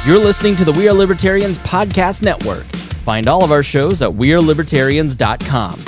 You're listening to the We Are Libertarians podcast network. Find all of our shows at wearelibertarians.com.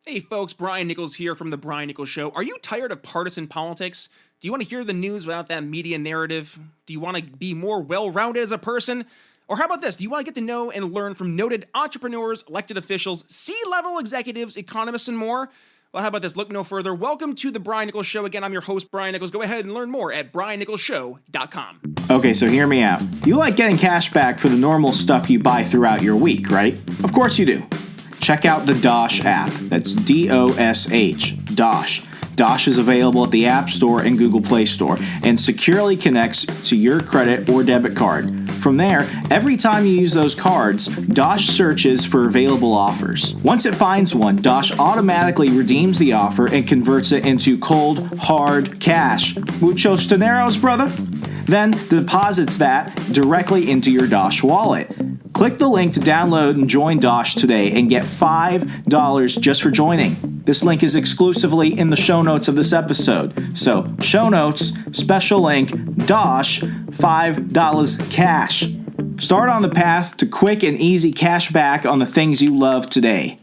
Hey folks, Brian Nichols here from The Brian Nichols Show. Are you tired of partisan politics? Do you want to hear the news without that media narrative? Do you want to be more well-rounded as a person? Or how about this? Do you want to get to know and learn from noted entrepreneurs, elected officials, C-level executives, economists, and more? Well, how about this? Look no further. Welcome to The Brian Nichols Show. Again, I'm your host, Brian Nichols. Go ahead and learn more at briannicholsshow.com. Okay, so hear me out. You like getting cash back for the normal stuff you buy throughout your week, right? Of course you do. Check out the Dosh app. That's D-O-S-H, Dosh. Dosh is available at the App Store and Google Play Store and securely connects to your credit or debit card. From there, every time you use those cards, Dosh searches for available offers. Once it finds one, Dosh automatically redeems the offer and converts it into cold, hard cash. Muchos dineros, brother? Then deposits that directly into your Dosh wallet. Click the link to download and join Dosh today and get $5 just for joining. This link is exclusively in the show notes of this episode. So, show notes, special link, Dosh, $5 cash. Start on the path to quick and easy cash back on the things you love today.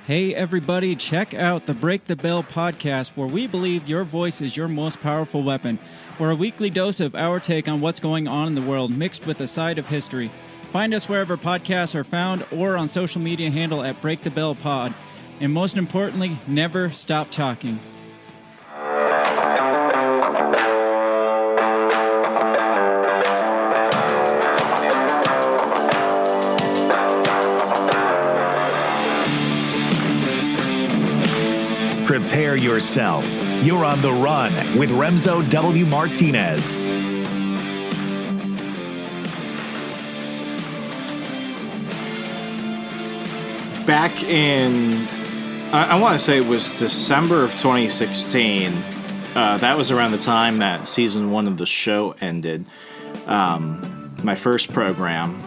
Hey everybody, check out the Break the Bell podcast, where we believe your voice is your most powerful weapon. We're a weekly dose of our take on what's going on in the world, mixed with a side of history. Find us wherever podcasts are found or on social media handle at Break the Bell Pod. And most importantly, never stop talking. Prepare yourself. You're on the run with Remso W. Martinez. Back in, I want to say it was December of 2016. That was around the time that season 1 of the show ended. My first program,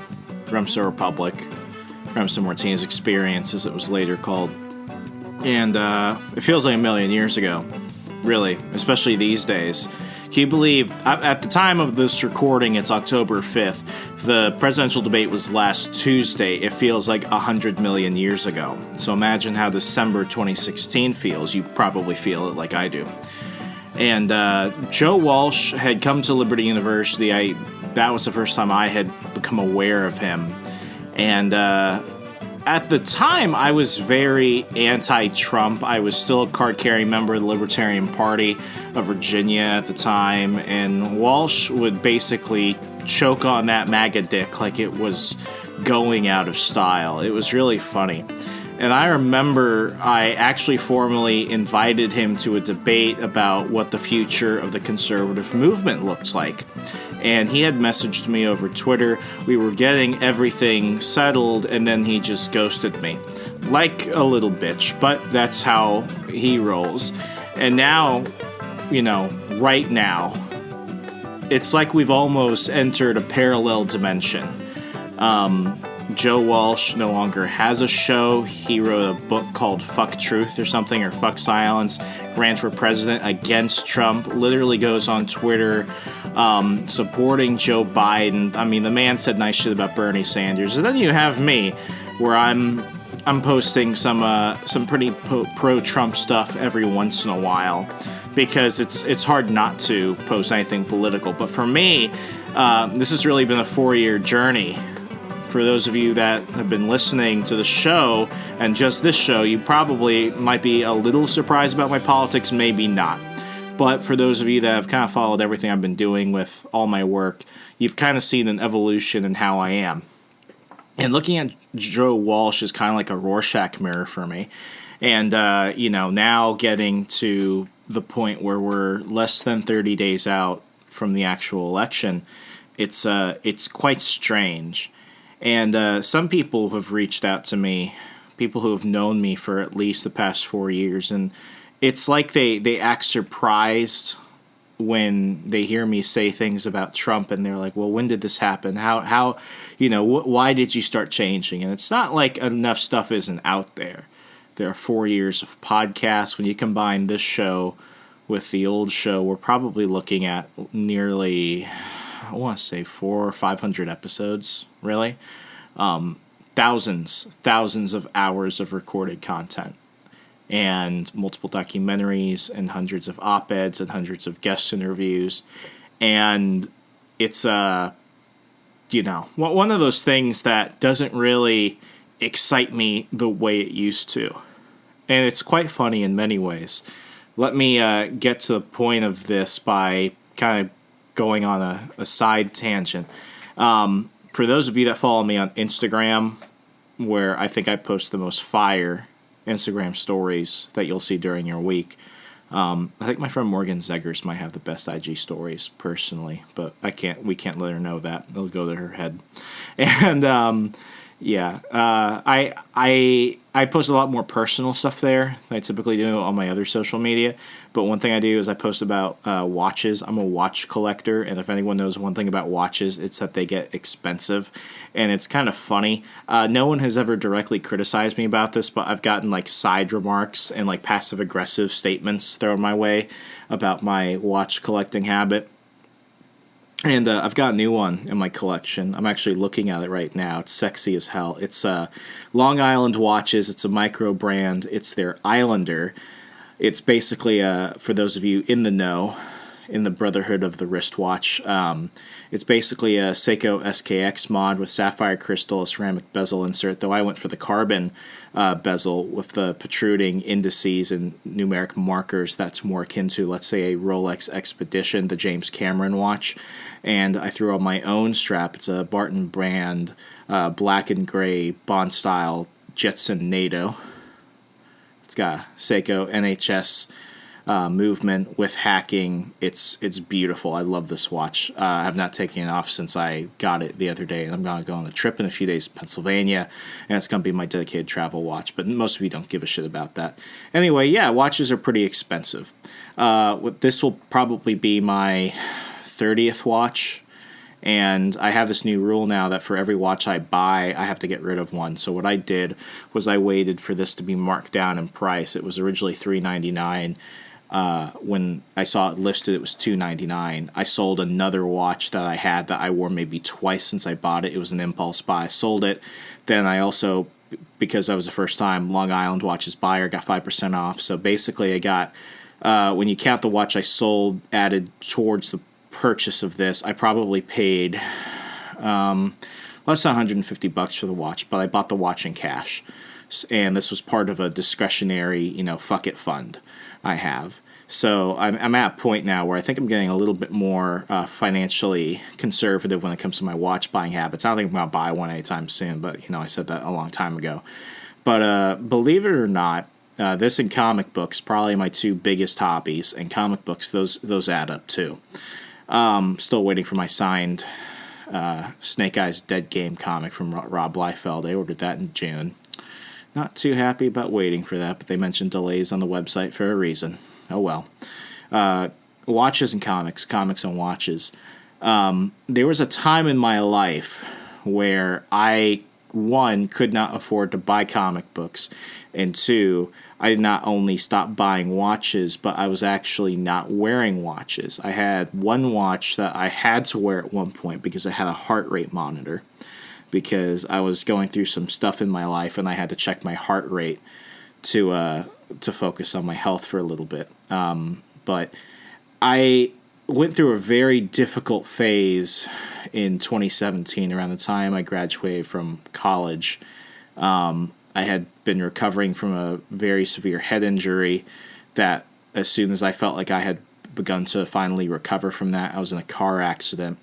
Remso Republic, Remso Martinez Experience, as it was later called. And it feels like a million years ago, really, especially these days. Can you believe, at the time of this recording, it's October 5th, the presidential debate was last Tuesday. It feels like 100 million years ago. So imagine how December 2016 feels. You probably feel it like I do. And Joe Walsh had come to Liberty University. That was the first time I had become aware of him. And at the time, I was very anti-Trump. I was still a card-carrying member of the Libertarian Party of Virginia at the time, and Walsh would basically choke on that MAGA dick like it was going out of style. It was really funny. And I remember I actually formally invited him to a debate about what the future of the conservative movement looks like. And he had messaged me over Twitter. We were getting everything settled, and then he just ghosted me. Like a little bitch, but that's how he rolls. And now, right now, it's like we've almost entered a parallel dimension. Joe Walsh no longer has a show. He wrote a book called Fuck Truth or something, or Fuck Silence, ran for president against Trump, literally goes on Twitter supporting Joe Biden. I mean, the man said nice shit about Bernie Sanders. And then you have me, where I'm posting some pretty pro-Trump stuff every once in a while, because it's hard not to post anything political. But for me, this has really been a 4-year journey. For those of you that have been listening to the show, and just this show, you probably might be a little surprised about my politics, maybe not. But for those of you that have kind of followed everything I've been doing with all my work, you've kind of seen an evolution in how I am. And looking at Joe Walsh is kind of like a Rorschach mirror for me. And, now getting to the point where we're less than 30 days out from the actual election, it's quite strange. And some people have reached out to me, people who have known me for at least the past 4 years, and it's like they act surprised when they hear me say things about Trump, and they're like, well, when did this happen? How why did you start changing? And it's not like enough stuff isn't out there. There are 4 years of podcasts. When you combine this show with the old show, we're probably looking at nearly, I want to say 400 or 500 episodes, really. Thousands of hours of recorded content, and multiple documentaries, and hundreds of op-eds, and hundreds of guest interviews. And it's, one of those things that doesn't really excite me the way it used to. And it's quite funny in many ways. Let me get to the point of this by kind of going on a side tangent. For those of you that follow me on Instagram, where I think I post the most fire Instagram stories that you'll see during your week, I think my friend Morgan Zeggers might have the best IG stories personally, but we can't let her know that. It'll go to her head. And I post a lot more personal stuff there than I typically do on my other social media. But one thing I do is I post about watches. I'm a watch collector, and if anyone knows one thing about watches, it's that they get expensive, and it's kind of funny. No one has ever directly criticized me about this, but I've gotten like side remarks and like passive aggressive statements thrown my way about my watch collecting habit. And I've got a new one in my collection. I'm actually looking at it right now. It's sexy as hell. It's Long Island Watches. It's a micro brand. It's their Islander. It's basically, for those of you in the know, in the brotherhood of the wristwatch, it's basically a Seiko SKX mod with sapphire crystal, a ceramic bezel insert, though I went for the carbon bezel with the protruding indices and numeric markers that's more akin to, let's say, a Rolex Expedition, the James Cameron watch. And I threw on my own strap. It's a Barton brand, black and gray, Bond style Jetson NATO. It's got a Seiko NHS movement with hacking. It's beautiful. I love this watch. I have not taken it off since I got it the other day, and I'm going to go on a trip in a few days to Pennsylvania, and it's going to be my dedicated travel watch, but most of you don't give a shit about that. Anyway, yeah, watches are pretty expensive. This will probably be my 30th watch, and I have this new rule now that for every watch I buy, I have to get rid of one. So what I did was I waited for this to be marked down in price. It was originally $399. When I saw it listed, it was $299. I sold another watch that I had that I wore maybe twice since I bought it. It was an impulse buy. I sold it. Then I also, because I was a first-time Long Island Watches buyer, got 5% off. So basically I got, when you count the watch I sold added towards the purchase of this, I probably paid less than $150 for the watch, but I bought the watch in cash. And this was part of a discretionary, fuck it fund I have. So I'm at a point now where I think I'm getting a little bit more financially conservative when it comes to my watch buying habits. I don't think I'm going to buy one anytime soon, but, I said that a long time ago. But believe it or not, this and comic books, probably my two biggest hobbies, and comic books, those add up too. Still waiting for my signed Snake Eyes Dead Game comic from Rob Liefeld. I ordered that in June. Not too happy about waiting for that, but they mentioned delays on the website for a reason. Oh well. Watches and comics and watches. There was a time in my life where I, one, could not afford to buy comic books, and two, I not only stopped buying watches, but I was actually not wearing watches. I had one watch that I had to wear at one point because I had a heart rate monitor, because I was going through some stuff in my life and I had to check my heart rate to focus on my health for a little bit. But I went through a very difficult phase in 2017, around the time I graduated from college. I had been recovering from a very severe head injury that, as soon as I felt like I had begun to finally recover from that, I was in a car accident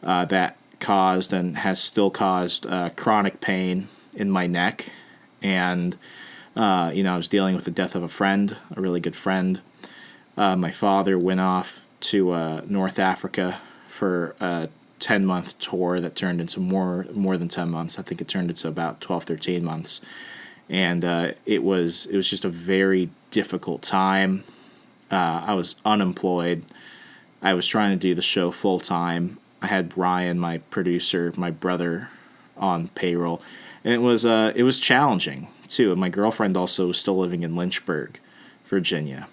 that caused and has still caused chronic pain in my neck. And, I was dealing with the death of a friend, a really good friend. My father went off to North Africa for a 10-month tour that turned into more than 10 months. I think it turned into about 12, 13 months. And it was just a very difficult time. I was unemployed. I was trying to do the show full time. I had Ryan, my producer, my brother, on payroll, and it was challenging too. And my girlfriend also was still living in Lynchburg, Virginia.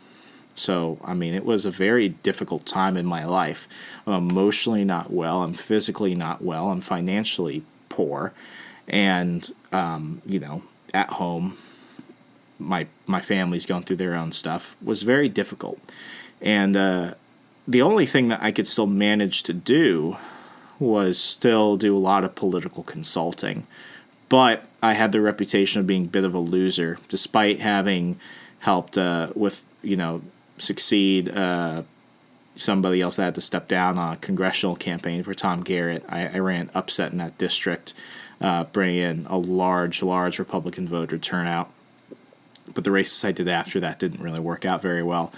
So, I mean, it was a very difficult time in my life. I'm emotionally not well. I'm physically not well. I'm financially poor. And, at home, my family's going through their own stuff. It was very difficult. And the only thing that I could still manage to do was still do a lot of political consulting. But I had the reputation of being a bit of a loser, despite having helped succeed somebody else that had to step down on a congressional campaign for Tom Garrett. I ran upset in that district, bringing in a large Republican voter turnout. But the races I did after that didn't really work out very well.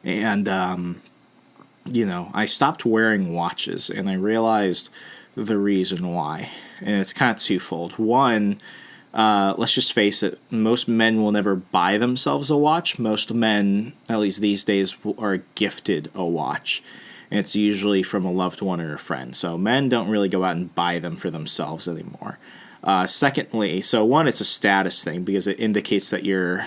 And, I stopped wearing watches, and I realized the reason why. And it's kind of twofold. One, let's just face it, most men will never buy themselves a watch. Most men, at least these days, are gifted a watch. And it's usually from a loved one or a friend. So men don't really go out and buy them for themselves anymore. Secondly, so one, it's a status thing because it indicates that you're,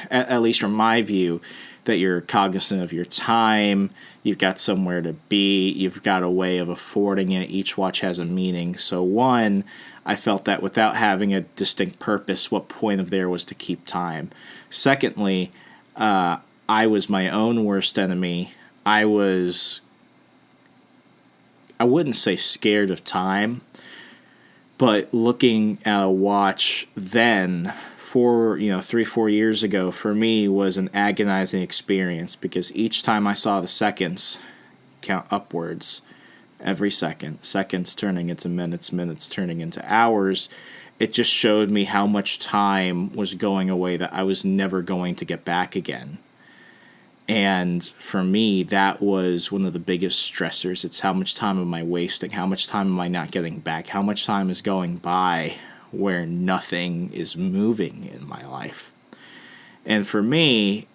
at least from my view, that you're cognizant of your time, you've got somewhere to be, you've got a way of affording it. Each watch has a meaning. So one, I felt that without having a distinct purpose, what point of there was to keep time. Secondly, I was my own worst enemy. I wouldn't say scared of time, but looking at a watch then, 3-4 years ago, for me was an agonizing experience because each time I saw the seconds count upwards, every second, seconds turning into minutes, minutes turning into hours, it just showed me how much time was going away that I was never going to get back again. And for me, that was one of the biggest stressors. It's how much time am I wasting? How much time am I not getting back? How much time is going by where nothing is moving in my life? And for me,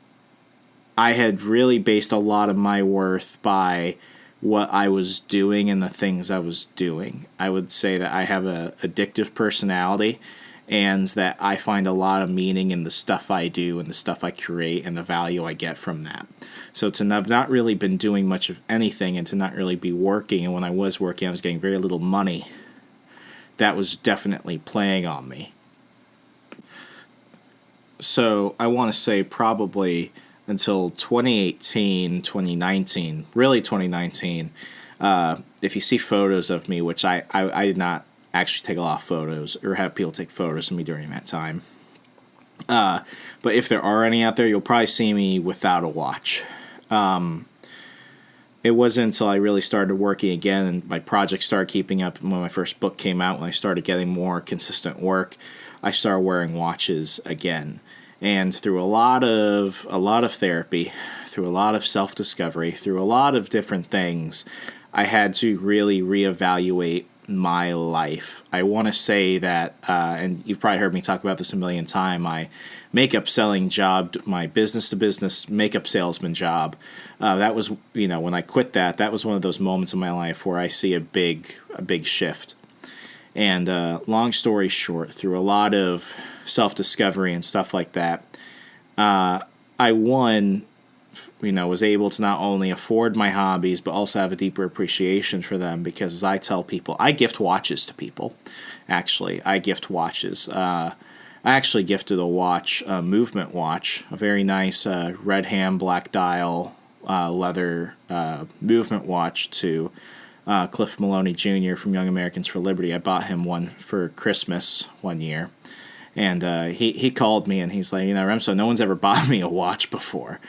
I had really based a lot of my worth by what I was doing and the things I was doing. I would say that I have a addictive personality and that I find a lot of meaning in the stuff I do and the stuff I create and the value I get from that. So to have not really been doing much of anything and to not really be working, and when I was working I was getting very little money, that was definitely playing on me. So I want to say probably until 2018, 2019, really 2019, if you see photos of me, which I did not actually take a lot of photos or have people take photos of me during that time. But if there are any out there, you'll probably see me without a watch. It wasn't until I really started working again and my projects started keeping up, and when my first book came out, when I started getting more consistent work, I started wearing watches again. And through a lot of therapy, through a lot of self-discovery, through a lot of different things, I had to really reevaluate my life. I want to say that, and you've probably heard me talk about this a million times, my makeup selling job, my business-to-business makeup salesman job, that was, when I quit that was one of those moments in my life where I see a big shift. And long story short, through a lot of self-discovery and stuff like that, I was able to not only afford my hobbies, but also have a deeper appreciation for them because, as I tell people, I gift watches to people. Actually, I gift watches. I actually gifted a watch, a movement watch, a very nice red ham, black dial, leather movement watch to Cliff Maloney Jr. from Young Americans for Liberty. I bought him one for Christmas one year. And he called me and he's like, Remso, no one's ever bought me a watch before.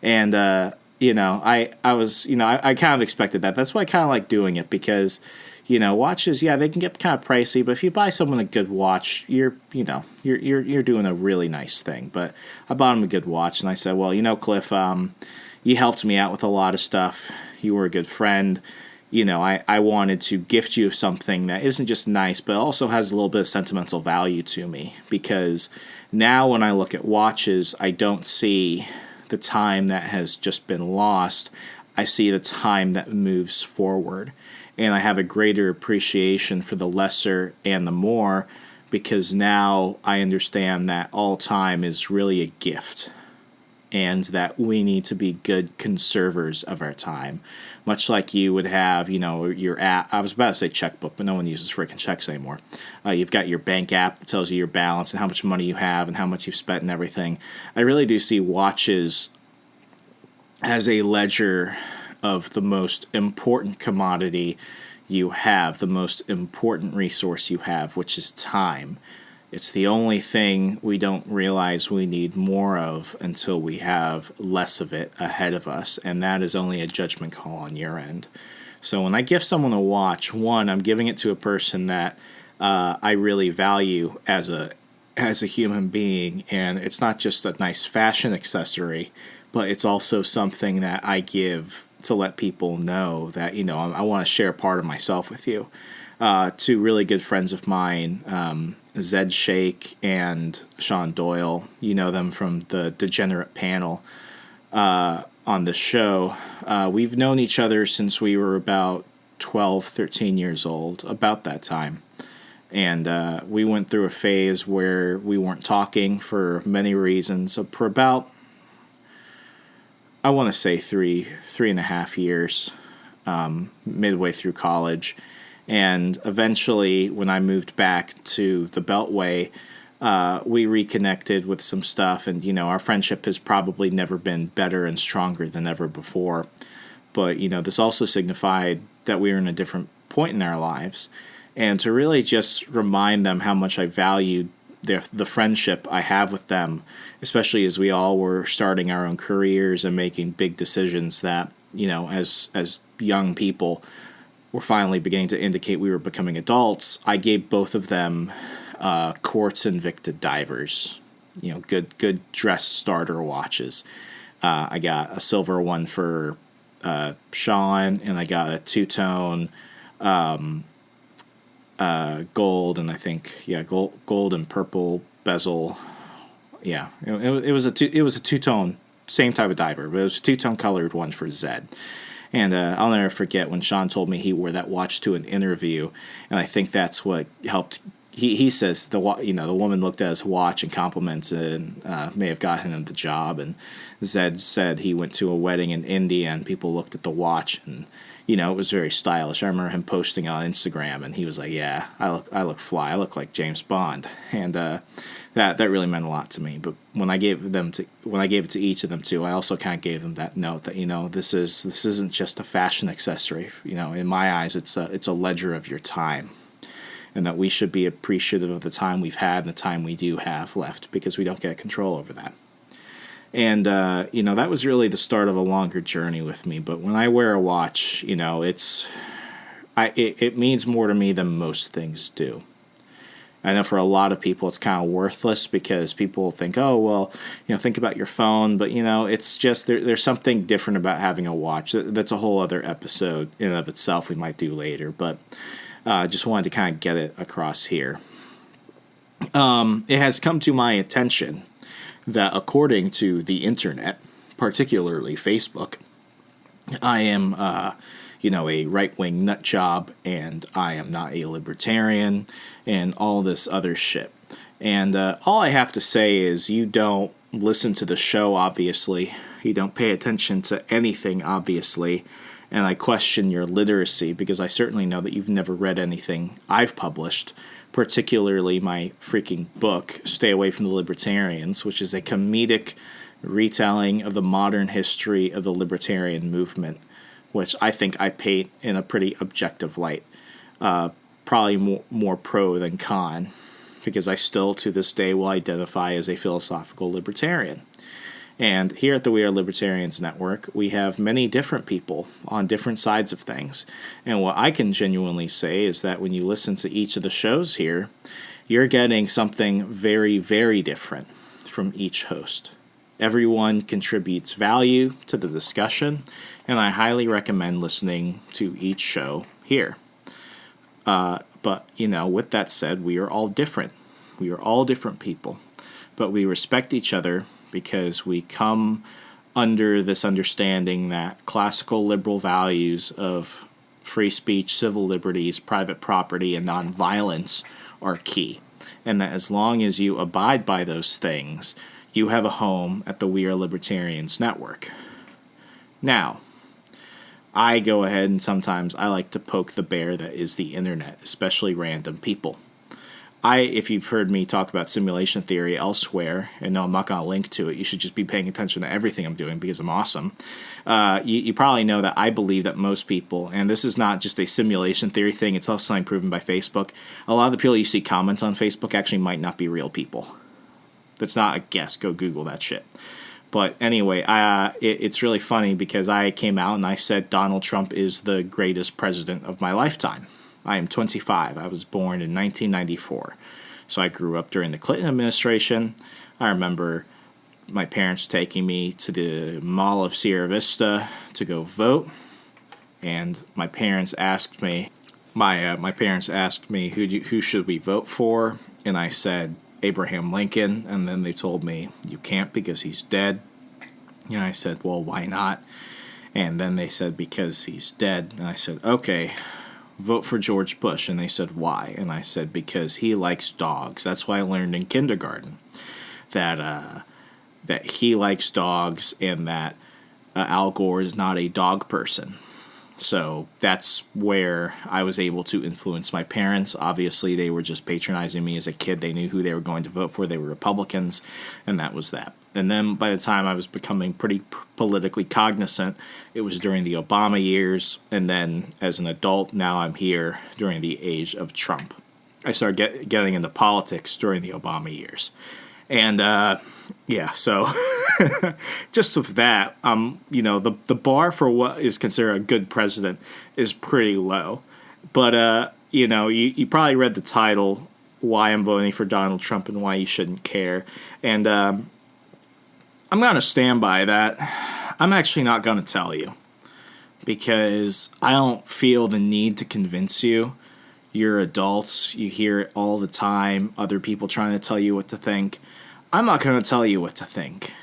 And, I kind of expected that. That's why I kind of like doing it because, watches, they can get kind of pricey, but if you buy someone a good watch, you're doing a really nice thing. But I bought him a good watch and I said, well, Cliff, you helped me out with a lot of stuff. You were a good friend. I wanted to gift you something that isn't just nice, but also has a little bit of sentimental value to me. Because now when I look at watches, I don't see the time that has just been lost. I see the time that moves forward. And I have a greater appreciation for the lesser and the more, because now I understand that all time is really a gift. and that we need to be good conservers of our time. Much like you would have, your app. I was about to say checkbook, but no one uses freaking checks anymore. You've got your bank app that tells you your balance and how much money you have and how much you've spent and everything. I really do see watches as a ledger of the most important commodity you have, the most important resource you have, which is time. It's the only thing we don't realize we need more of until we have less of it ahead of us, and that is only a judgment call on your end. So when I give someone a watch, one, I'm giving it to a person that I really value as a human being, and it's not just a nice fashion accessory, but it's also something that I give to let people know that, I want to share part of myself with you. Two really good friends of mine, Zed Shake and Sean Doyle. You know them from the Degenerate panel on the show. We've known each other since we were about 12, 13 years old, about that time. And we went through a phase where we weren't talking for many reasons. So for about, I want to say three and a half years, midway through college. And eventually, when I moved back to the Beltway, we reconnected with some stuff. And, our friendship has probably never been better and stronger than ever before. But, this also signified that we were in a different point in our lives. And to really just remind them how much I valued the friendship I have with them, especially as we all were starting our own careers and making big decisions that, as young people, were finally beginning to indicate we were becoming adults. I gave both of them Quartz Invicta divers, good dress starter watches. I got a silver one for Sean, and I got a two-tone gold, and I think gold and purple bezel. Yeah, it was a two-tone, same type of diver, but it was a two-tone colored one for Zed. And I'll never forget when Sean told me he wore that watch to an interview, and I think that's what helped. He says the woman looked at his watch and complimented and may have gotten him the job. And Zed said he went to a wedding in India and people looked at the watch and it was very stylish. I remember him posting on Instagram and he was like, "Yeah, I look fly. I look like James Bond." And that really meant a lot to me. But when I gave it to each of them too, I also kind of gave them that note that this isn't just a fashion accessory. In my eyes, it's a ledger of your time, and that we should be appreciative of the time we've had and the time we do have left, because we don't get control over that. And that was really the start of a longer journey with me. But when I wear a watch, it means more to me than most things do. I know for a lot of people it's kind of worthless because people think, oh, well, think about your phone. But, it's just there's something different about having a watch. That's a whole other episode in and of itself we might do later. But just wanted to kind of get it across here. It has come to my attention that according to the internet, particularly Facebook, I am a right-wing nut job, and I am not a libertarian, and all this other shit. And all I have to say is you don't listen to the show, obviously. You don't pay attention to anything, obviously. And I question your literacy, because I certainly know that you've never read anything I've published, particularly my freaking book, Stay Away from the Libertarians, which is a comedic retelling of the modern history of the libertarian movement, which I think I paint in a pretty objective light, probably more pro than con, because I still, to this day, will identify as a philosophical libertarian. And here at the We Are Libertarians Network, we have many different people on different sides of things. And what I can genuinely say is that when you listen to each of the shows here, you're getting something very, very different from each host. Everyone contributes value to the discussion, and I highly recommend listening to each show here. But, with that said, we are all different. We are all different people. But we respect each other because we come under this understanding that classical liberal values of free speech, civil liberties, private property, and nonviolence are key. And that as long as you abide by those things, you have a home at the We Are Libertarians network. Now, I go ahead and sometimes I like to poke the bear that is the internet, especially random people. If you've heard me talk about simulation theory elsewhere, and no, I'm not going to link to it, you should just be paying attention to everything I'm doing because I'm awesome. You probably know that I believe that most people, and this is not just a simulation theory thing, it's also something proven by Facebook. A lot of the people you see comment on Facebook actually might not be real people. That's not a guess. Go Google that shit. But anyway, it's really funny because I came out and I said Donald Trump is the greatest president of my lifetime. I am 25. I was born in 1994. So I grew up during the Clinton administration. I remember my parents taking me to the Mall of Sierra Vista to go vote. And my parents asked me, who should we vote for? And I said Abraham Lincoln. And then they told me, you can't because he's dead. And I said, well, why not? And then they said, because he's dead. And I said, okay, vote for George Bush. And they said, why? And I said, because he likes dogs. That's why I learned in kindergarten that he likes dogs and that Al Gore is not a dog person. So that's where I was able to influence my parents. Obviously, they were just patronizing me as a kid. They knew who they were going to vote for. They were Republicans, and that was that. And then by the time I was becoming pretty politically cognizant, it was during the Obama years. And then as an adult, now I'm here during the age of Trump. I started getting into politics during the Obama years. And, so just with that, the bar for what is considered a good president is pretty low. But, you probably read the title, Why I'm Voting for Donald Trump and Why You Shouldn't Care. And I'm going to stand by that. I'm actually not going to tell you because I don't feel the need to convince you. You're adults. You hear it all the time. Other people trying to tell you what to think. I'm not going to tell you what to think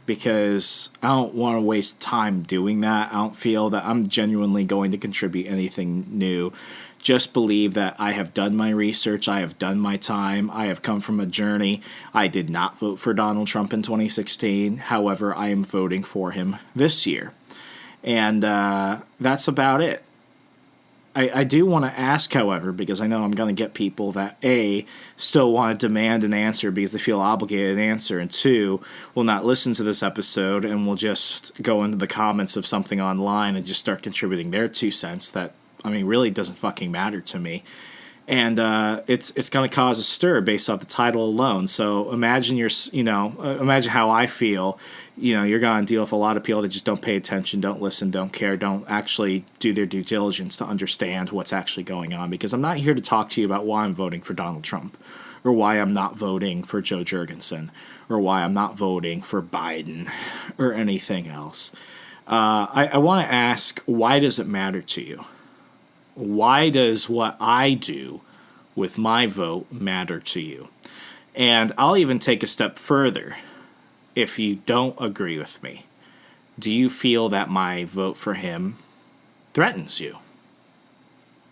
because I don't want to waste time doing that. I don't feel that I'm genuinely going to contribute anything new. Just believe that I have done my research. I have done my time. I have come from a journey. I did not vote for Donald Trump in 2016. However, I am voting for him this year. And that's about it. I do want to ask, however, because I know I'm going to get people that, A, still want to demand an answer because they feel obligated to answer, and 2, will not listen to this episode and will just go into the comments of something online and just start contributing their 2 cents that, really doesn't fucking matter to me. And it's going to cause a stir based off the title alone. So imagine imagine how I feel. You're going to deal with a lot of people that just don't pay attention, don't listen, don't care, don't actually do their due diligence to understand what's actually going on. Because I'm not here to talk to you about why I'm voting for Donald Trump, or why I'm not voting for Joe Jurgensen, or why I'm not voting for Biden, or anything else. I want to ask, why does it matter to you? Why does what I do with my vote matter to you? And I'll even take a step further. If you don't agree with me, do you feel that my vote for him threatens you?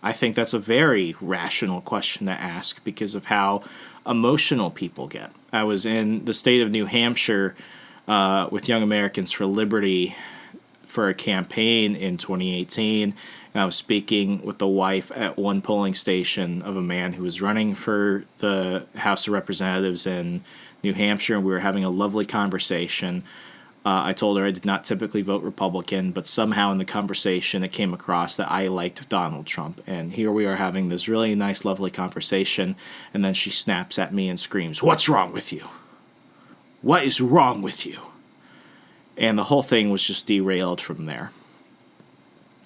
I think that's a very rational question to ask because of how emotional people get. I was in the state of New Hampshire with Young Americans for Liberty for a campaign in 2018. And I was speaking with the wife at one polling station of a man who was running for the House of Representatives in New Hampshire, and we were having a lovely conversation. I told her I did not typically vote Republican, but somehow in the conversation it came across that I liked Donald Trump. And here we are having this really nice, lovely conversation, and then she snaps at me and screams, "What's wrong with you? What is wrong with you?" And the whole thing was just derailed from there.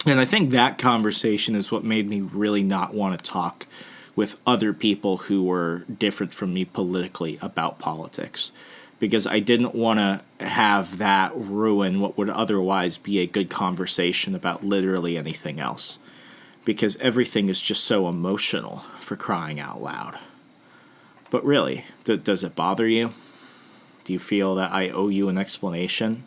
And I think that conversation is what made me really not want to talk with other people who were different from me politically about politics. Because I didn't want to have that ruin what would otherwise be a good conversation about literally anything else. Because everything is just so emotional, for crying out loud. But really, does it bother you? Do you feel that I owe you an explanation?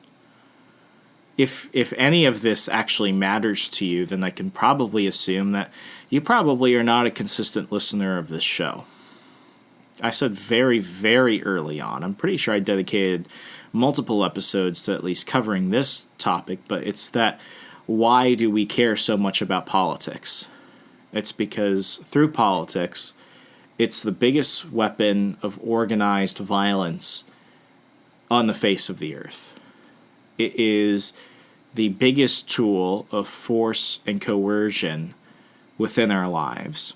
If any of this actually matters to you, then I can probably assume that you probably are not a consistent listener of this show. I said very, very early on. I'm pretty sure I dedicated multiple episodes to at least covering this topic, but it's that why do we care so much about politics? It's because through politics, it's the biggest weapon of organized violence on the face of the earth. It is the biggest tool of force and coercion within our lives.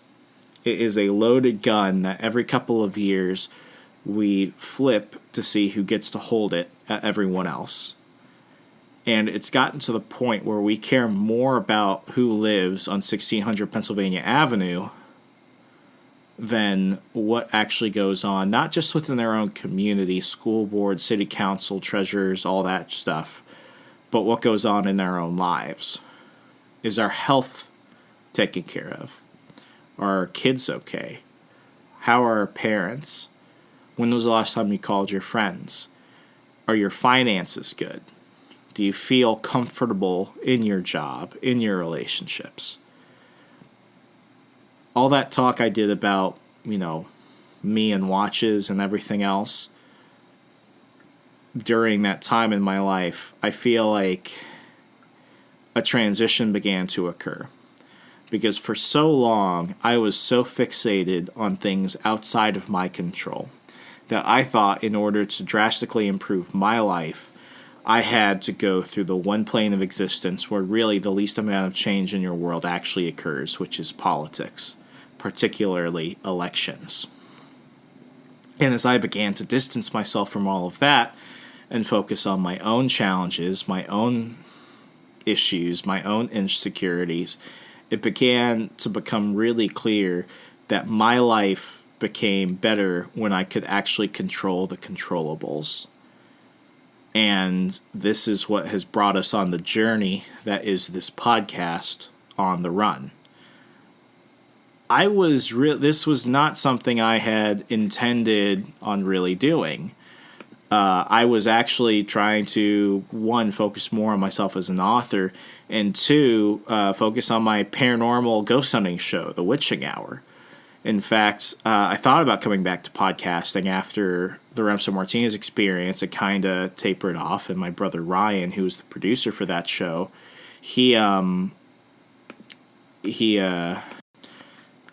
It is a loaded gun that every couple of years we flip to see who gets to hold it at everyone else. And it's gotten to the point where we care more about who lives on 1600 Pennsylvania Avenue than what actually goes on, not just within their own community, school board, city council, treasurers, all that stuff, but what goes on in their own lives. Is our health taken care of? Are our kids okay? How are our parents? When was the last time you called your friends? Are your finances good? Do you feel comfortable in your job, in your relationships? All that talk I did about, me and watches and everything else during that time in my life, I feel like a transition began to occur. Because for so long, I was so fixated on things outside of my control that I thought in order to drastically improve my life, I had to go through the one plane of existence where really the least amount of change in your world actually occurs, which is politics, particularly elections. And as I began to distance myself from all of that and focus on my own challenges, my own issues, my own insecurities, it began to become really clear that my life became better when I could actually control the controllables. And this is what has brought us on the journey that is this podcast, On the Run. This was not something I had intended on really doing. I was actually trying to, one, focus more on myself as an author, and two, focus on my paranormal ghost hunting show, The Witching Hour. In fact, I thought about coming back to podcasting after the Remso Martinez experience. It kind of tapered off, and my brother Ryan, who was the producer for that show, he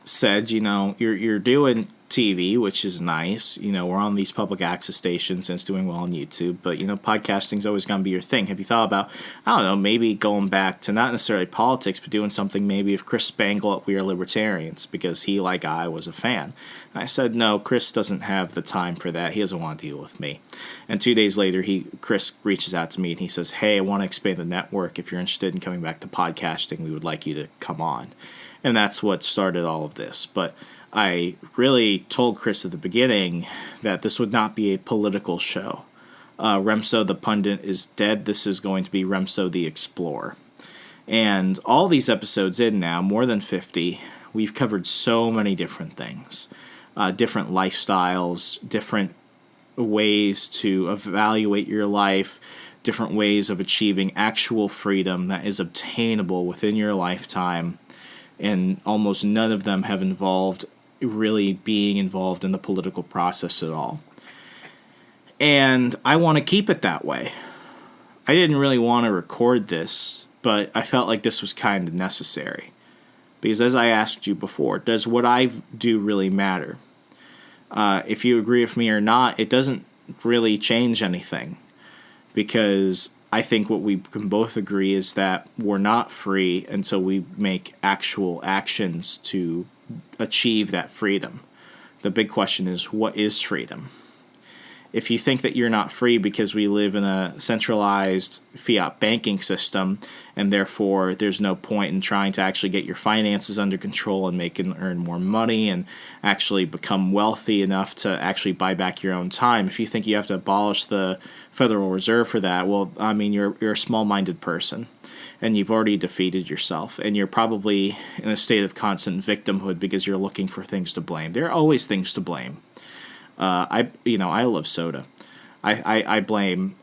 said, you're doing TV, which is nice. We're on these public access stations and it's doing well on YouTube, but podcasting's always going to be your thing. Have you thought about, maybe going back to not necessarily politics, but doing something maybe with Chris Spangle at We Are Libertarians, because he, like I, was a fan. And I said, no, Chris doesn't have the time for that. He doesn't want to deal with me. And 2 days later, Chris reaches out to me and he says, hey, I want to expand the network. If you're interested in coming back to podcasting, we would like you to come on. And that's what started all of this. But I really told Chris at the beginning that this would not be a political show. Remso the Pundit is dead. This is going to be Remso the Explorer. And all these episodes in now, more than 50, we've covered so many different things. Different lifestyles, different ways to evaluate your life, different ways of achieving actual freedom that is obtainable within your lifetime. And almost none of them have involved really being involved in the political process at all. And I want to keep it that way. I didn't really want to record this, but I felt like this was kind of necessary. Because as I asked you before, does what I do really matter? If you agree with me or not, it doesn't really change anything. Because I think what we can both agree is that we're not free until we make actual actions to achieve that freedom. The big question is, what is freedom? If you think that you're not free because we live in a centralized fiat banking system and therefore there's no point in trying to actually get your finances under control and make and earn more money and actually become wealthy enough to actually buy back your own time, if you think you have to abolish the Federal Reserve for that, well, I mean, you're a small-minded person and you've already defeated yourself and you're probably in a state of constant victimhood because you're looking for things to blame. There are always things to blame. I love soda. I blame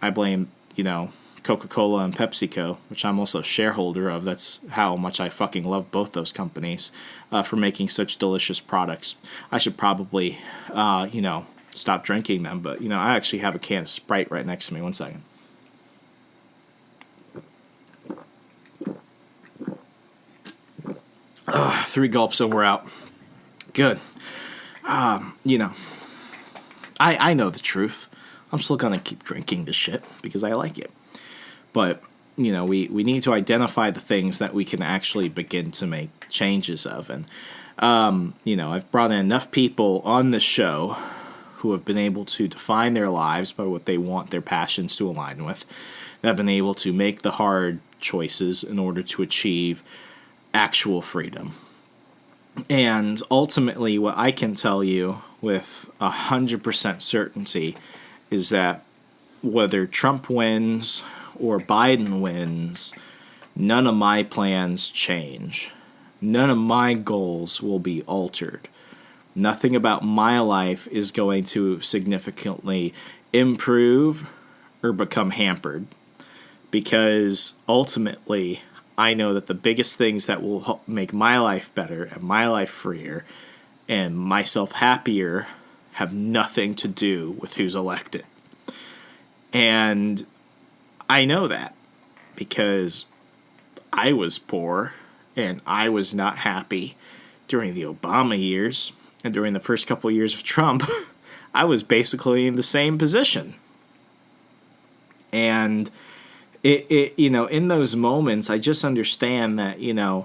Coca-Cola and PepsiCo, which I'm also a shareholder of. That's how much I fucking love both those companies for making such delicious products. I should probably, stop drinking them, but, I actually have a can of Sprite right next to me. One second. Three gulps and we're out. Good. I know the truth. I'm still going to keep drinking this shit because I like it. But, we need to identify the things that we can actually begin to make changes of. And, I've brought in enough people on the show who have been able to define their lives by what they want their passions to align with, that have been able to make the hard choices in order to achieve actual freedom. And ultimately, what I can tell you with 100% certainty is that whether Trump wins or Biden wins, none of my plans change. None of my goals will be altered. Nothing about my life is going to significantly improve or become hampered, because ultimately, I know that the biggest things that will help make my life better and my life freer and myself happier have nothing to do with who's elected. And I know that because I was poor and I was not happy during the Obama years, and during the first couple of years of Trump, I was basically in the same position. And in those moments, I just understand that, there's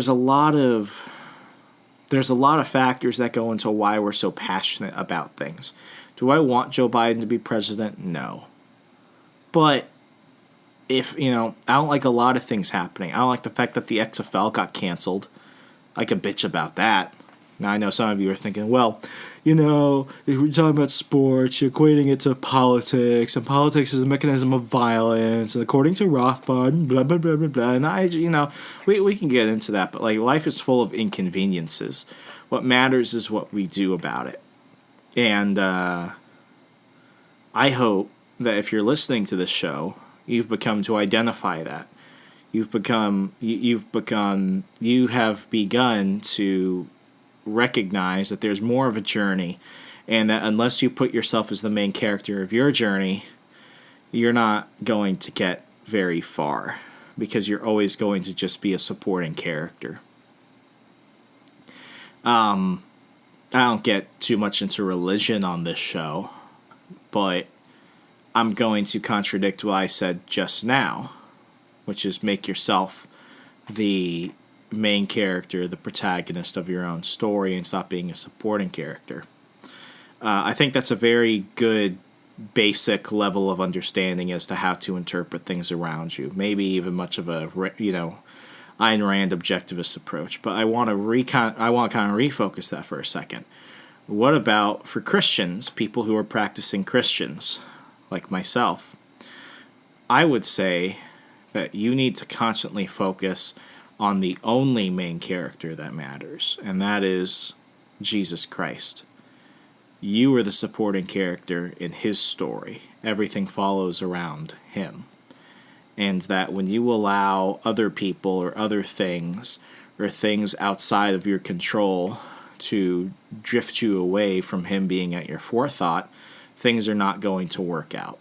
a lot of factors that go into why we're so passionate about things. Do I want Joe Biden to be president? No. But if, I don't like a lot of things happening. I don't like the fact that the XFL got canceled. I could bitch about that. Now, I know some of you are thinking, well, if we're talking about sports, you're equating it to politics, and politics is a mechanism of violence, and according to Rothbard, blah, blah, blah, blah, blah. And we can get into that, but, life is full of inconveniences. What matters is what we do about it. And I hope that if you're listening to this show, you've become to identify that. You have begun to recognize that there's more of a journey, and that unless you put yourself as the main character of your journey, you're not going to get very far, because you're always going to just be a supporting character. I don't get too much into religion on this show, but I'm going to contradict what I said just now, which is make yourself the main character, the protagonist of your own story, and stop being a supporting character. I think that's a very good basic level of understanding as to how to interpret things around you. Maybe even much of a Ayn Rand objectivist approach. But I want to kind of refocus that for a second. What about for Christians, people who are practicing Christians, like myself? I would say that you need to constantly focus on the only main character that matters, and that is Jesus Christ. You are the supporting character in his story. Everything follows around him. And that when you allow other people or other things or things outside of your control to drift you away from him being at your forethought, things are not going to work out.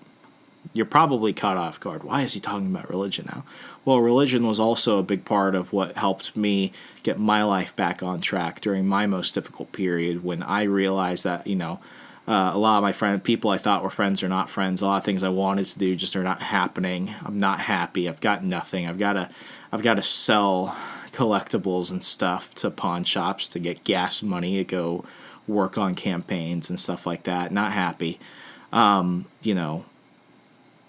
You're probably caught off guard. Why is he talking about religion now? Well, religion was also a big part of what helped me get my life back on track during my most difficult period, when I realized that, a lot of my people I thought were friends are not friends. A lot of things I wanted to do just are not happening. I'm not happy. I've got nothing. I've got to sell collectibles and stuff to pawn shops to get gas money to go work on campaigns and stuff like that. Not happy.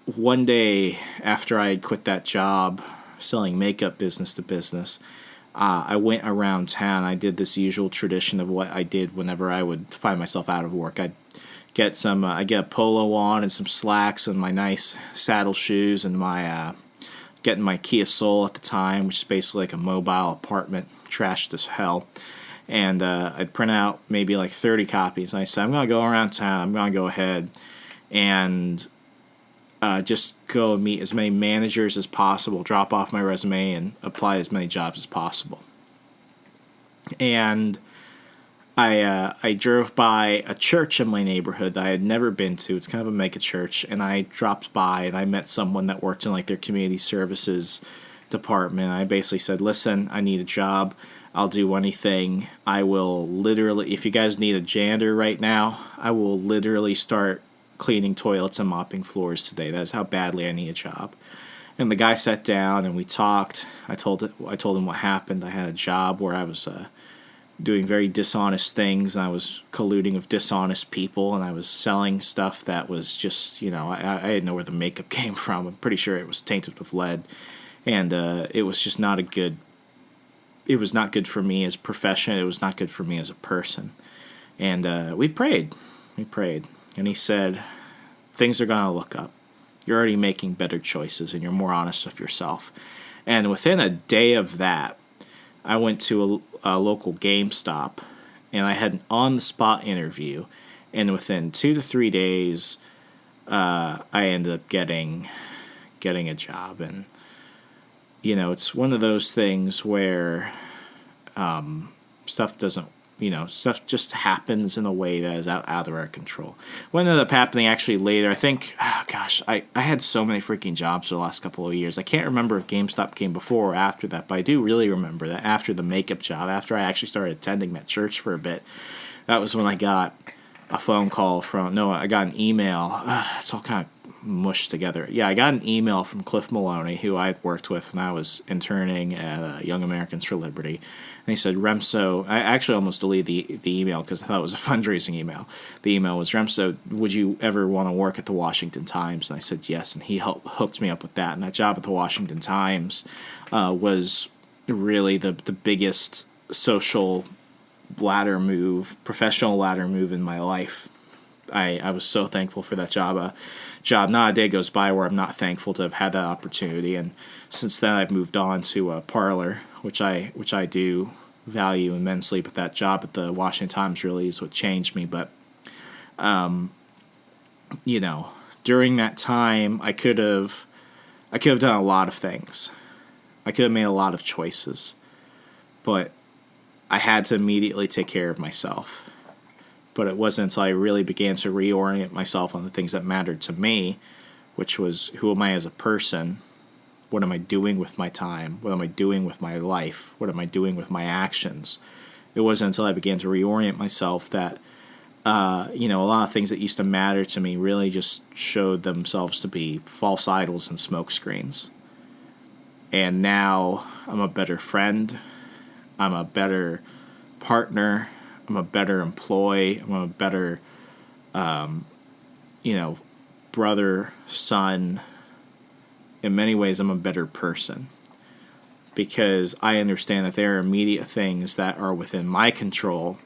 One day after I had quit that job selling makeup business to business, I went around town. I did this usual tradition of what I did whenever I would find myself out of work. I'd get a polo on and some slacks and my nice saddle shoes and getting my Kia Soul at the time, which is basically like a mobile apartment, trashed as hell. And I'd print out maybe like 30 copies. And I said, I'm going to go around town. I'm going to go ahead and just go and meet as many managers as possible, drop off my resume, and apply as many jobs as possible. And I drove by a church in my neighborhood that I had never been to. It's kind of a mega church, and I dropped by and I met someone that worked in like their community services department. I basically said, listen, I need a job. I'll do anything. I will literally, if you guys need a janitor right now, I will literally start cleaning toilets and mopping floors today. That is how badly I need a job. And the guy sat down and we talked. I told him what happened. I had a job where I was doing very dishonest things, and I was colluding with dishonest people, and I was selling stuff that was just, I didn't know where the makeup came from. I'm pretty sure it was tainted with lead, and it was just not good for me as a profession. It was not good for me as a person. And we prayed, and he said, things are going to look up. You're already making better choices, and you're more honest with yourself. And within a day of that, I went to a local GameStop, and I had an on-the-spot interview. And within 2 to 3 days, I ended up getting a job. And it's one of those things where stuff just happens in a way that is out of our control. What ended up happening actually later, I think, I had so many freaking jobs for the last couple of years. I can't remember if GameStop came before or after that, but I do really remember that after the makeup job, after I actually started attending that church for a bit, that was when I got a phone call I got an email. It's all kind of mushed together. Yeah, I got an email from Cliff Maloney, who I had worked with when I was interning at Young Americans for Liberty. And he said, Remso, I actually almost deleted the email because I thought it was a fundraising email. The email was, Remso, would you ever want to work at the Washington Times? And I said yes, and he hooked me up with that. And that job at the Washington Times was really the biggest social professional ladder move in my life. I was so thankful for that job. Not a day goes by where I'm not thankful to have had that opportunity. And since then, I've moved on to Parlor, which I do value immensely. But that job at the Washington Times really is what changed me. But during that time, I could have done a lot of things. I could have made a lot of choices, but I had to immediately take care of myself. But it wasn't until I really began to reorient myself on the things that mattered to me, which was, who am I as a person? What am I doing with my time? What am I doing with my life? What am I doing with my actions? It wasn't until I began to reorient myself that, a lot of things that used to matter to me really just showed themselves to be false idols and smokescreens. And now I'm a better friend. I'm a better partner. I'm a better employee. I'm a better, brother, son. In many ways, I'm a better person because I understand that there are immediate things that are within my control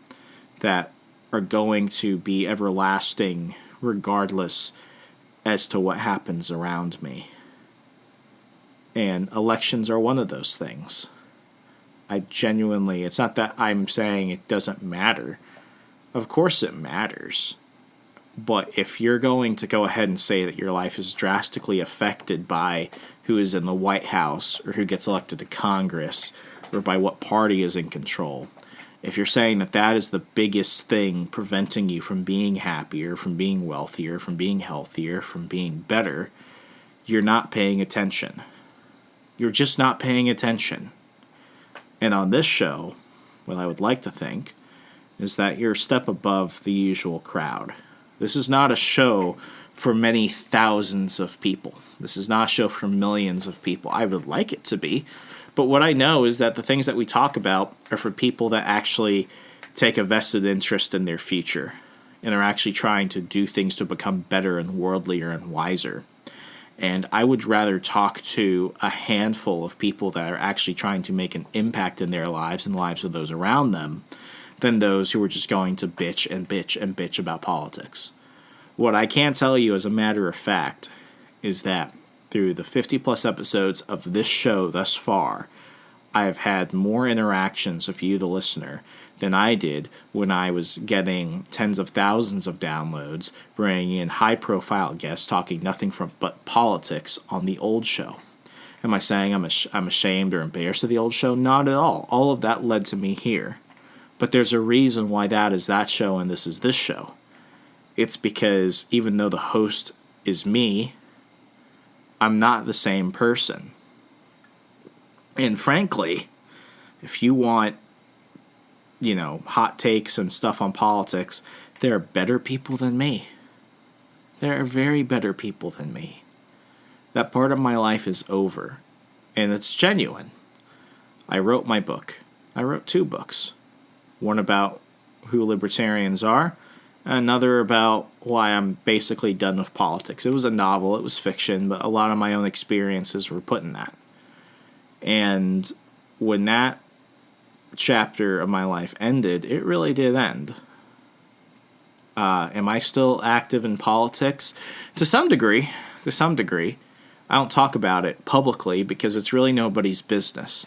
that are going to be everlasting regardless as to what happens around me. And elections are one of those things. It's not that I'm saying it doesn't matter. Of course it matters. But if you're going to go ahead and say that your life is drastically affected by who is in the White House or who gets elected to Congress or by what party is in control, if you're saying that is the biggest thing preventing you from being happier, from being wealthier, from being healthier, from being better, you're not paying attention. You're just not paying attention. And on this show, what I would like to think is that you're a step above the usual crowd. This is not a show for many thousands of people. This is not a show for millions of people. I would like it to be. But what I know is that the things that we talk about are for people that actually take a vested interest in their future and are actually trying to do things to become better and worldlier and wiser. And I would rather talk to a handful of people that are actually trying to make an impact in their lives and the lives of those around them than those who are just going to bitch and bitch and bitch about politics. What I can tell you as a matter of fact is that through the 50-plus episodes of this show thus far, I have had more interactions with you, the listener, than I did when I was getting tens of thousands of downloads, bringing in high-profile guests talking nothing but politics on the old show. Am I saying I'm ashamed or embarrassed of the old show? Not at all. All of that led to me here. But there's a reason why that is that show and this is this show. It's because even though the host is me, I'm not the same person. And frankly, if you want, hot takes and stuff on politics, there are better people than me. There are very better people than me. That part of my life is over, and it's genuine. I wrote my book. I wrote 2 books. One about who libertarians are, another about why I'm basically done with politics. It was a novel, it was fiction, but a lot of my own experiences were put in that. And when that chapter of my life ended, it really did end. Am I still active in politics? To some degree. I don't talk about it publicly because it's really nobody's business.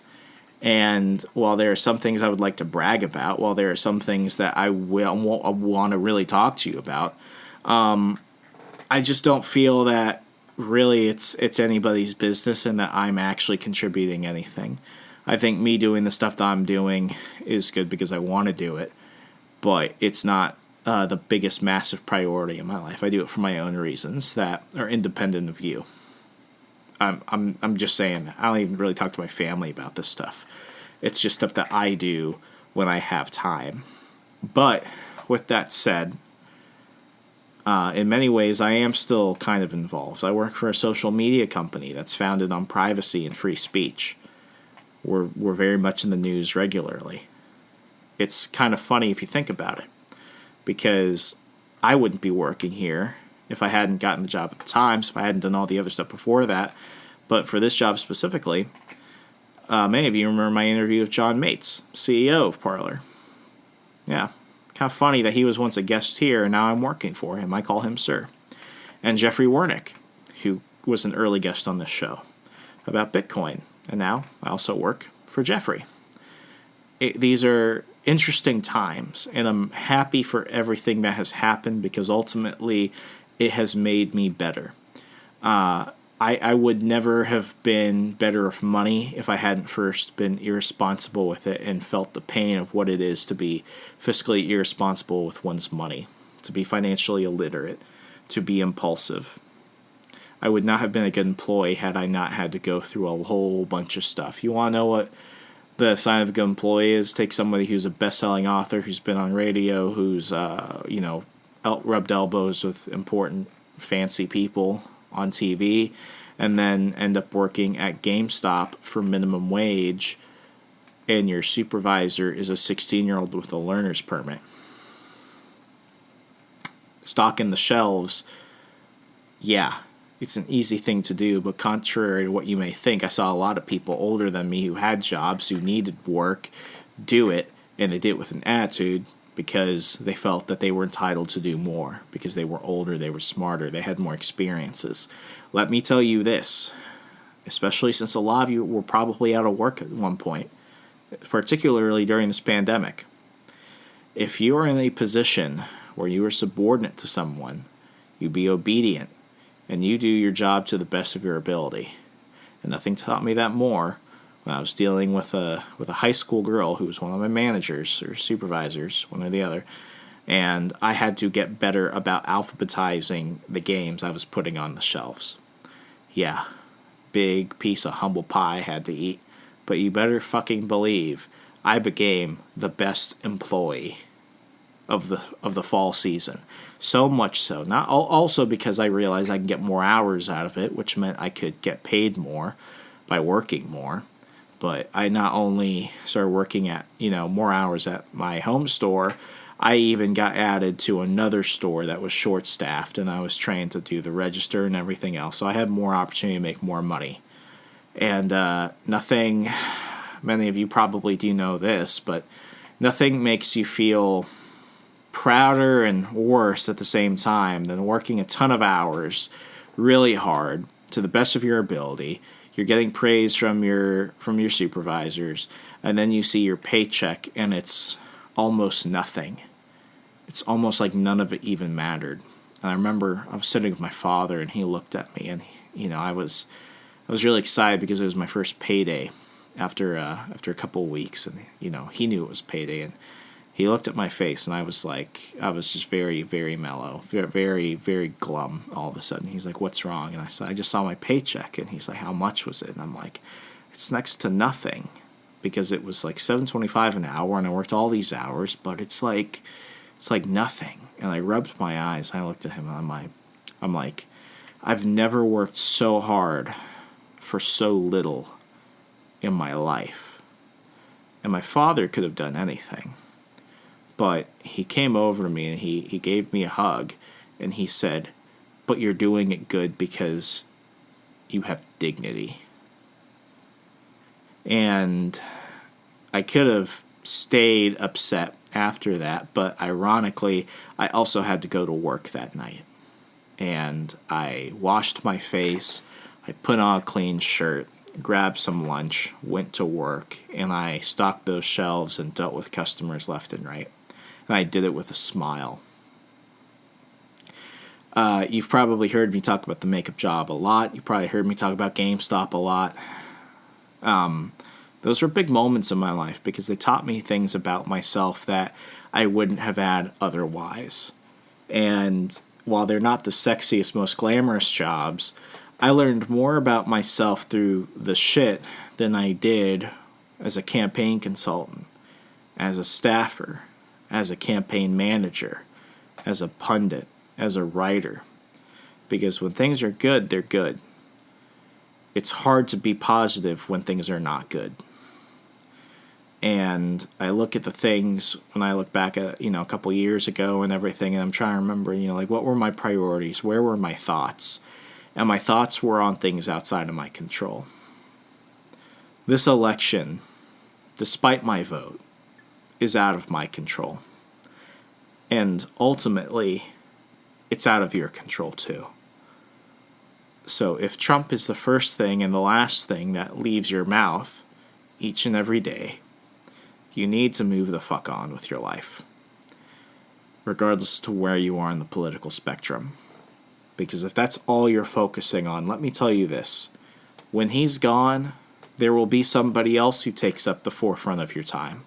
And while there are some things I would like to brag about, while there are some things that I want to really talk to you about, I just don't feel that really it's anybody's business and that I'm actually contributing anything. I think me doing the stuff that I'm doing is good because I want to do it, but it's not the biggest massive priority in my life. I do it for my own reasons that are independent of you. I'm just saying that. I don't even really talk to my family about this stuff. It's just stuff that I do when I have time. But with that said, in many ways, I am still kind of involved. I work for a social media company that's founded on privacy and free speech. We're very much in the news regularly. It's kind of funny if you think about it, because I wouldn't be working here if I hadn't gotten the job at the Times, if I hadn't done all the other stuff before that. But for this job specifically, many of you remember my interview with John Mates, CEO of Parler. Yeah, kind of funny that he was once a guest here and now I'm working for him. I call him Sir. And Jeffrey Wernick, who was an early guest on this show about Bitcoin. And now I also work for Jeffrey. These are interesting times, and I'm happy for everything that has happened because ultimately it has made me better. I would never have been better with money if I hadn't first been irresponsible with it and felt the pain of what it is to be fiscally irresponsible with one's money, to be financially illiterate, to be impulsive. I would not have been a good employee had I not had to go through a whole bunch of stuff. You want to know what the sign of a good employee is? Take somebody who's a best-selling author, who's been on radio, who's rubbed elbows with important, fancy people on TV, and then end up working at GameStop for minimum wage, and your supervisor is a 16-year-old with a learner's permit. Stocking the shelves, yeah, it's an easy thing to do, but contrary to what you may think, I saw a lot of people older than me who had jobs, who needed work, do it, and they did it with an attitude because they felt that they were entitled to do more, because they were older, they were smarter, they had more experiences. Let me tell you this, especially since a lot of you were probably out of work at one point, particularly during this pandemic. If you are in a position where you are subordinate to someone, you be obedient, and you do your job to the best of your ability. And nothing taught me that more when I was dealing with a high school girl who was one of my managers or supervisors, one or the other, and I had to get better about alphabetizing the games I was putting on the shelves. Yeah, big piece of humble pie I had to eat, but you better fucking believe I became the best employee of the fall season. So much so, not also because I realized I can get more hours out of it, which meant I could get paid more by working more. But I not only started working at, more hours at my home store, I even got added to another store that was short-staffed, and I was trained to do the register and everything else. So I had more opportunity to make more money. And nothing, many of you probably do know this, but nothing makes you feel prouder and worse at the same time than working a ton of hours really hard to the best of your ability. you're getting praise from your supervisors, and then you see your paycheck and it's almost nothing. It's almost like none of it even mattered. And I remember I was sitting with my father, and he looked at me, and I was really excited because it was my first payday after a couple of weeks, and he knew it was payday, and he looked at my face, and I was just very, very mellow, very, very glum all of a sudden. He's like, "What's wrong?" And I said, "I just saw my paycheck." And he's like, "How much was it?" And I'm like, "It's next to nothing," because it was like $7.25 an hour, and I worked all these hours, but it's like nothing. And I rubbed my eyes, and I looked at him, and I'm like, I've never worked so hard for so little in my life. And my father could have done anything. But he came over to me, and he gave me a hug, and he said, "But you're doing it good because you have dignity." And I could have stayed upset after that, but ironically, I also had to go to work that night. And I washed my face, I put on a clean shirt, grabbed some lunch, went to work, and I stocked those shelves and dealt with customers left and right. And I did it with a smile. You've probably heard me talk about the makeup job a lot. You probably heard me talk about GameStop a lot. Those were big moments in my life because they taught me things about myself that I wouldn't have had otherwise. And while they're not the sexiest, most glamorous jobs, I learned more about myself through the shit than I did as a campaign consultant, as a staffer, as a campaign manager, as a pundit, as a writer. Because when things are good, they're good. It's hard to be positive when things are not good. And I look at the things when I look back at, a couple years ago and everything, and I'm trying to remember, what were my priorities? Where were my thoughts? And my thoughts were on things outside of my control. This election, despite my vote, is out of my control. And ultimately, it's out of your control too. So if Trump is the first thing and the last thing that leaves your mouth each and every day, you need to move the fuck on with your life, regardless to where you are in the political spectrum. Because if that's all you're focusing on, let me tell you this. When he's gone, there will be somebody else who takes up the forefront of your time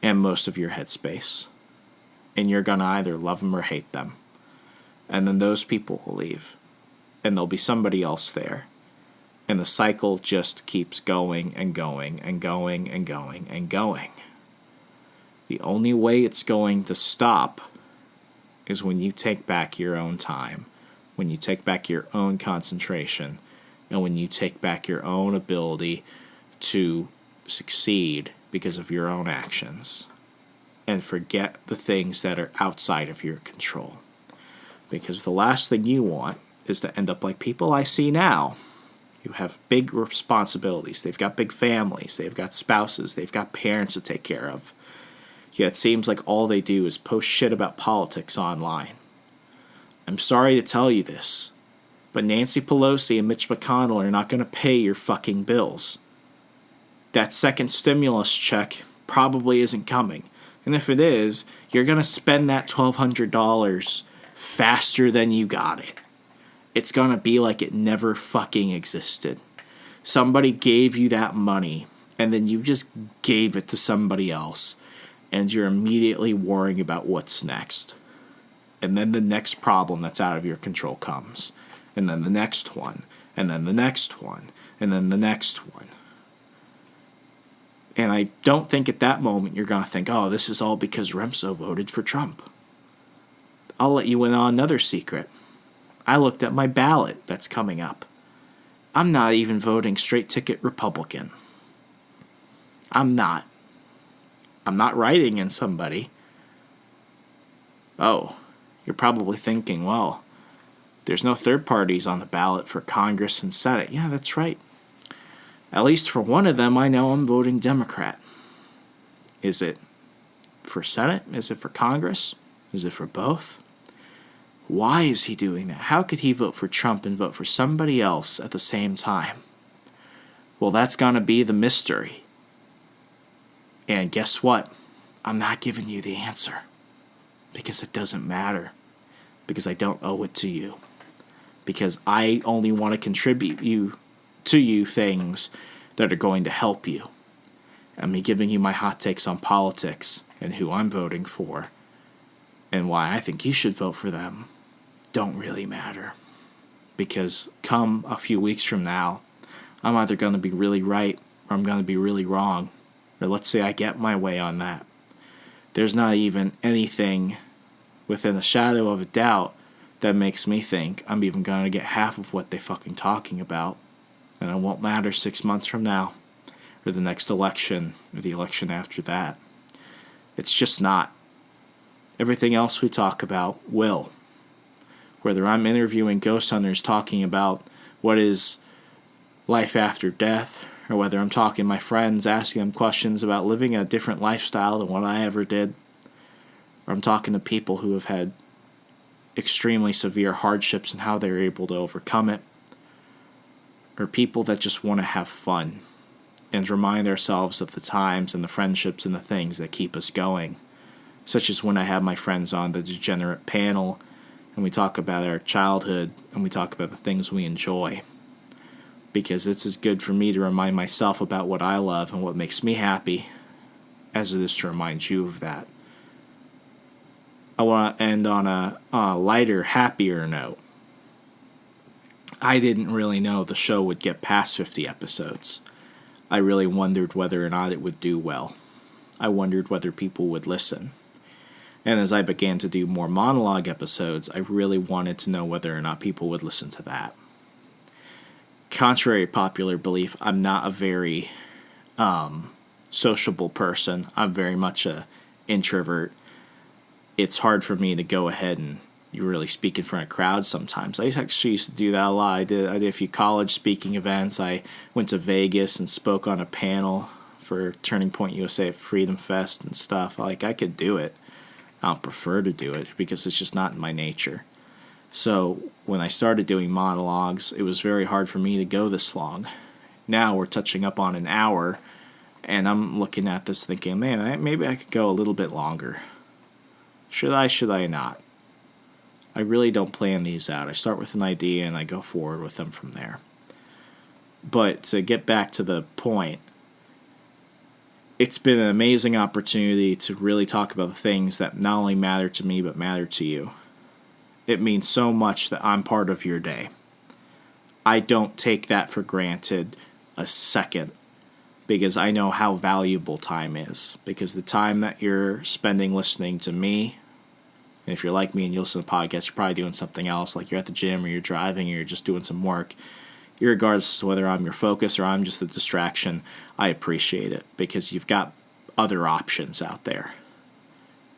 and most of your headspace. And you're going to either love them or hate them. And then those people will leave. And there'll be somebody else there. And the cycle just keeps going and going and going and going and going. The only way it's going to stop is when you take back your own time, when you take back your own concentration, and when you take back your own ability to succeed because of your own actions, and forget the things that are outside of your control. Because the last thing you want is to end up like people I see now, who have big responsibilities. They've got big families, they've got spouses, they've got parents to take care of. Yet it seems like all they do is post shit about politics online. I'm sorry to tell you this, but Nancy Pelosi and Mitch McConnell are not going to pay your fucking bills. That second stimulus check probably isn't coming. And if it is, you're going to spend that $1,200 faster than you got it. It's going to be like it never fucking existed. Somebody gave you that money, and then you just gave it to somebody else, and you're immediately worrying about what's next. And then the next problem that's out of your control comes. And then the next one, and then the next one, and then the next one. And I don't think at that moment you're going to think, oh, this is all because Remso voted for Trump. I'll let you in on another secret. I looked at my ballot that's coming up. I'm not even voting straight ticket Republican. I'm not. I'm not writing in somebody. Oh, you're probably thinking, well, there's no third parties on the ballot for Congress and Senate. Yeah, that's right. At least for one of them, I know I'm voting Democrat. Is it for Senate? Is it for Congress? Is it for both? Why is he doing that? How could he vote for Trump and vote for somebody else at the same time? Well, that's going to be the mystery. And guess what? I'm not giving you the answer. Because it doesn't matter. Because I don't owe it to you. Because I only want to contribute to you things that are going to help you. And me giving you my hot takes on politics and who I'm voting for and why I think you should vote for them don't really matter. Because come a few weeks from now, I'm either going to be really right or I'm going to be really wrong. Or let's say I get my way on that. There's not even anything within a shadow of a doubt that makes me think I'm even going to get half of what they're fucking talking about. And it won't matter 6 months from now, or the next election, or the election after that. It's just not. Everything else we talk about will. Whether I'm interviewing ghost hunters talking about what is life after death, or whether I'm talking to my friends, asking them questions about living a different lifestyle than what I ever did, or I'm talking to people who have had extremely severe hardships and how they were able to overcome it, or people that just want to have fun and remind ourselves of the times and the friendships and the things that keep us going, such as when I have my friends on the Degenerate panel and we talk about our childhood and we talk about the things we enjoy, because it's as good for me to remind myself about what I love and what makes me happy as it is to remind you of that. I want to end on a lighter, happier note. I didn't really know the show would get past 50 episodes. I really wondered whether or not it would do well. I wondered whether people would listen. And as I began to do more monologue episodes, I really wanted to know whether or not people would listen to that. Contrary to popular belief, I'm not a very sociable person. I'm very much an introvert. It's hard for me to go ahead and you really speak in front of crowds sometimes. I actually used to do that a lot. I did a few college speaking events. I went to Vegas and spoke on a panel for Turning Point USA at Freedom Fest and stuff. Like, I could do it. I don't prefer to do it because it's just not in my nature. So when I started doing monologues, it was very hard for me to go this long. Now we're touching up on an hour, and I'm looking at this thinking, man, maybe I could go a little bit longer. Should I not? I really don't plan these out. I start with an idea and I go forward with them from there. But to get back to the point, it's been an amazing opportunity to really talk about the things that not only matter to me but matter to you. It means so much that I'm part of your day. I don't take that for granted a second because I know how valuable time is. Because the time that you're spending listening to me, and if you're like me and you listen to podcasts, you're probably doing something else, like you're at the gym or you're driving or you're just doing some work. Irregardless of whether I'm your focus or I'm just a distraction, I appreciate it because you've got other options out there.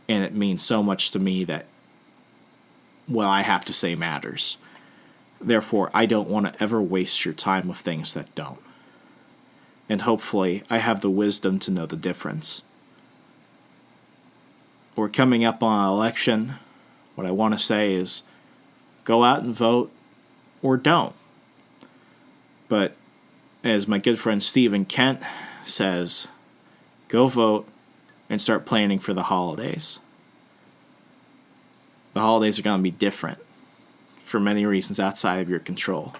And it means so much to me that what I have to say matters. Therefore, I don't want to ever waste your time with things that don't. And hopefully, I have the wisdom to know the difference. We're coming up on an election. What I want to say is, go out and vote or don't. But as my good friend Stephen Kent says, go vote and start planning for the holidays. The holidays are going to be different for many reasons outside of your control.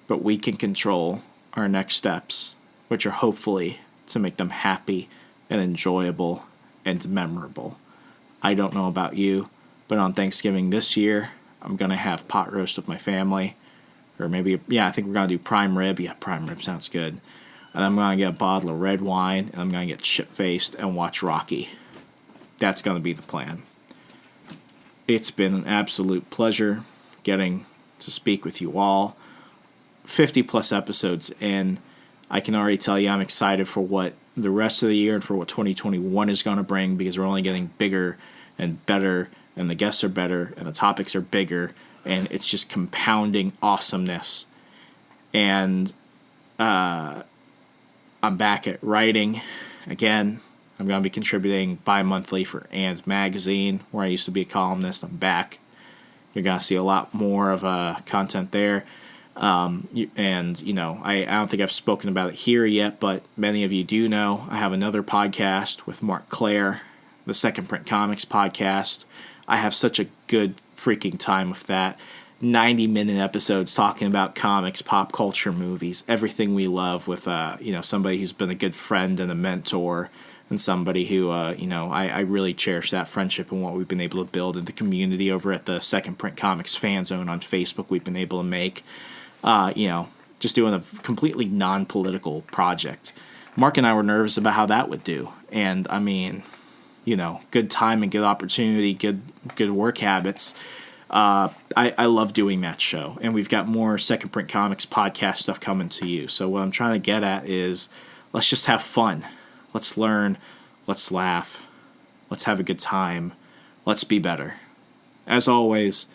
But we can control our next steps, which are hopefully to make them happy and enjoyable and memorable. I don't know about you, but on Thanksgiving this year, I'm going to have pot roast with my family. Or maybe, I think we're going to do prime rib. Yeah, prime rib sounds good. And I'm going to get a bottle of red wine, and I'm going to get shit-faced and watch Rocky. That's going to be the plan. It's been an absolute pleasure getting to speak with you all. 50-plus episodes in. I can already tell you I'm excited for what the rest of the year and for what 2021 is going to bring because we're only getting bigger and better, and the guests are better, and the topics are bigger, and it's just compounding awesomeness. And I'm back at writing again. I'm going to be contributing bi-monthly for Ann's Magazine, where I used to be a columnist. I'm back. You're going to see a lot more of content there. And, you know, I don't think I've spoken about it here yet, but many of you do know I have another podcast with Mark Clare, the Second Print Comics podcast. I have such a good freaking time with that. 90-minute episodes talking about comics, pop culture, movies, everything we love with, you know, somebody who's been a good friend and a mentor, and somebody who, you know, I really cherish that friendship and what we've been able to build in the community over at the Second Print Comics fan zone on Facebook we've been able to make. You know, just doing a completely non-political project. Mark and I were nervous about how that would do. And, I mean, you know, good time and good opportunity, good work habits. I love doing that show. And we've got more Second Print Comics podcast stuff coming to you. So what I'm trying to get at is let's just have fun. Let's learn. Let's laugh. Let's have a good time. Let's be better. As always,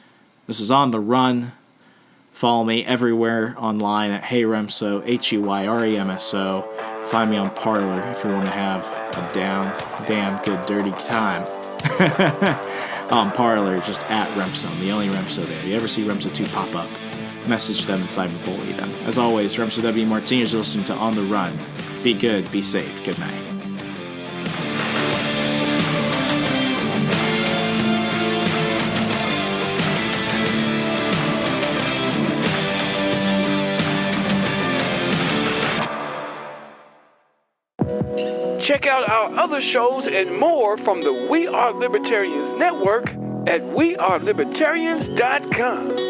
this is On the Run. Follow me everywhere online at Hey Remso, HEYREMSO. Find me on Parler if you want to have a damn good dirty time. On Parler, just at Remso. I'm the only Remso there. You ever see Remso 2 pop up? Message them and cyberbully them. As always, Remso W. Martinez, you're listening to On the Run. Be good, be safe. Good night. Check out our other shows and more from the We Are Libertarians network at wearelibertarians.com.